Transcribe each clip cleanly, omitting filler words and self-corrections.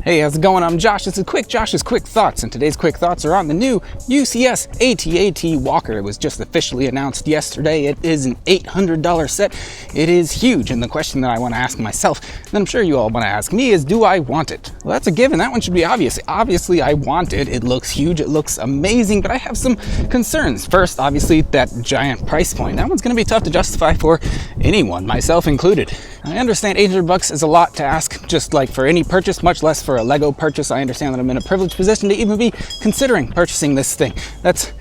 Hey, how's it going? I'm Josh. This is Josh's Quick Thoughts, and today's Quick Thoughts are on the new UCS AT-AT Walker. It was just officially announced yesterday. It is an $800 set. It is huge, and the question that I want to ask myself, and I'm sure you all want to ask me, is do I want it? Well, that's a given. That one should be obvious. Obviously, I want it. It looks huge. It looks amazing, but I have some concerns. First, obviously, that giant price point. That one's going to be tough to justify for anyone, myself included. I understand $800 is a lot to ask, just like for any purchase, much less for a Lego purchase. I understand that I'm in a privileged position to even be considering purchasing this thing. Let's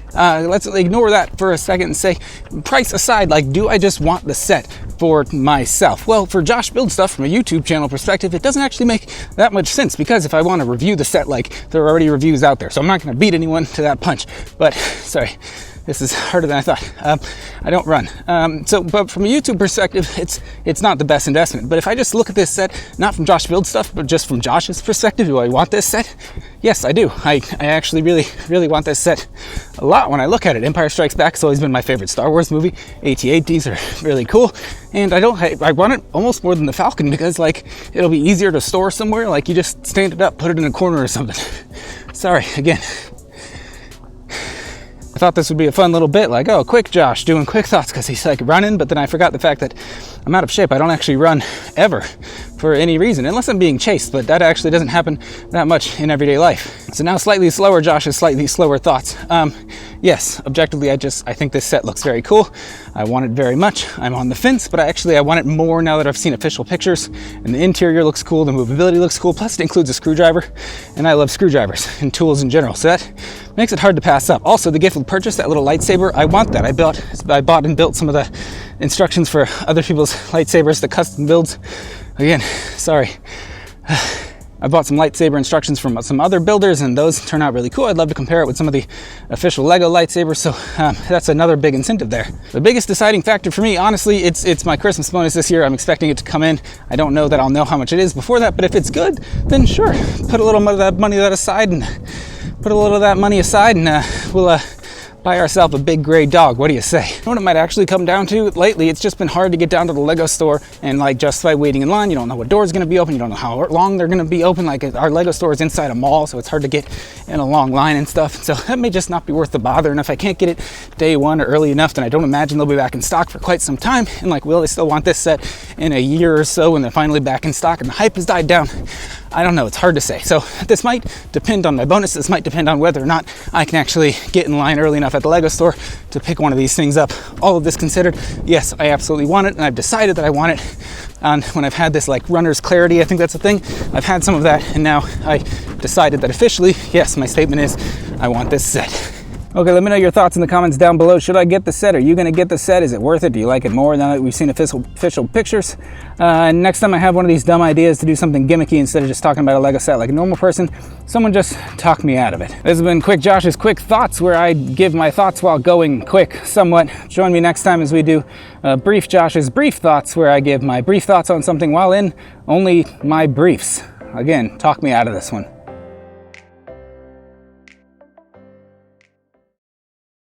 ignore that for a second and say, price aside, like, do I just want the set for myself? Well, for Josh Build Stuff from a YouTube channel perspective, it doesn't actually make that much sense, because if I want to review the set, like, there are already reviews out there, so I'm not going to beat anyone to that punch. But sorry, this is harder than I thought. I don't run. But from a YouTube perspective, it's not the best investment. But if I just look at this set, not from Josh Build Stuff, but just from Josh's perspective, do I want this set? Yes, I do. I actually really want this set a lot when I look at it. Empire Strikes Back has always been my favorite Star Wars movie. AT-ATs are really cool. And I want it almost more than the Falcon, because, like, it'll be easier to store somewhere. Like, you just stand it up, put it in a corner or something. Sorry, again. I thought this would be a fun little bit, like, oh, quick Josh doing quick thoughts, because he's like running, but then I forgot the fact that I'm out of shape. I don't actually run ever for any reason, unless I'm being chased, but that actually doesn't happen that much in everyday life. So now slightly slower Josh's slightly slower thoughts. Yes, objectively, I think this set looks very cool. I want it very much. I'm on the fence, but I want it more now that I've seen official pictures, and the interior looks cool, the movability looks cool, plus it includes a screwdriver, and I love screwdrivers and tools in general, so that makes it hard to pass up. Also, the gift with purchase, that little lightsaber, I want that. I bought and built some of the instructions for other people's lightsabers, the custom builds. Again, sorry. I bought some lightsaber instructions from some other builders, and those turn out really cool. I'd love to compare it with some of the official Lego lightsabers, so that's another big incentive there. The biggest deciding factor for me, honestly, it's my Christmas bonus this year. I'm expecting it to come in. I don't know that I'll know how much it is before that, but if it's good, then sure, put a little of that money aside, and we'll buy ourselves a big gray dog. What do you say? You know what it might actually come down to? Lately, it's just been hard to get down to the Lego store and, like, justify waiting in line. You don't know what door is going to be open. You don't know how long they're going to be open. Like, our Lego store is inside a mall, so it's hard to get in a long line and stuff. So that may just not be worth the bother. And if I can't get it day one or early enough, then I don't imagine they'll be back in stock for quite some time. And, like, will they still want this set in a year or so when they're finally back in stock and the hype has died down? I don't know. It's hard to say. So this might depend on my bonus. This might depend on whether or not I can actually get in line early enough at the Lego store to pick one of these things up. All of this considered, yes, I absolutely want it, and I've decided that I want it. And when I've had this, like, runner's clarity, I think that's a thing. I've had some of that, and now I decided that officially, yes, my statement is I want this set. Okay, let me know your thoughts in the comments down below. Should I get the set? Are you going to get the set? Is it worth it? Do you like it more now that we've seen official pictures? Next time I have one of these dumb ideas to do something gimmicky instead of just talking about a Lego set like a normal person, someone just talk me out of it. This has been Josh's Quick Thoughts, where I give my thoughts while going quick somewhat. Join me next time as we do Brief Josh's Brief Thoughts, where I give my brief thoughts on something while in only my briefs. Again, talk me out of this one.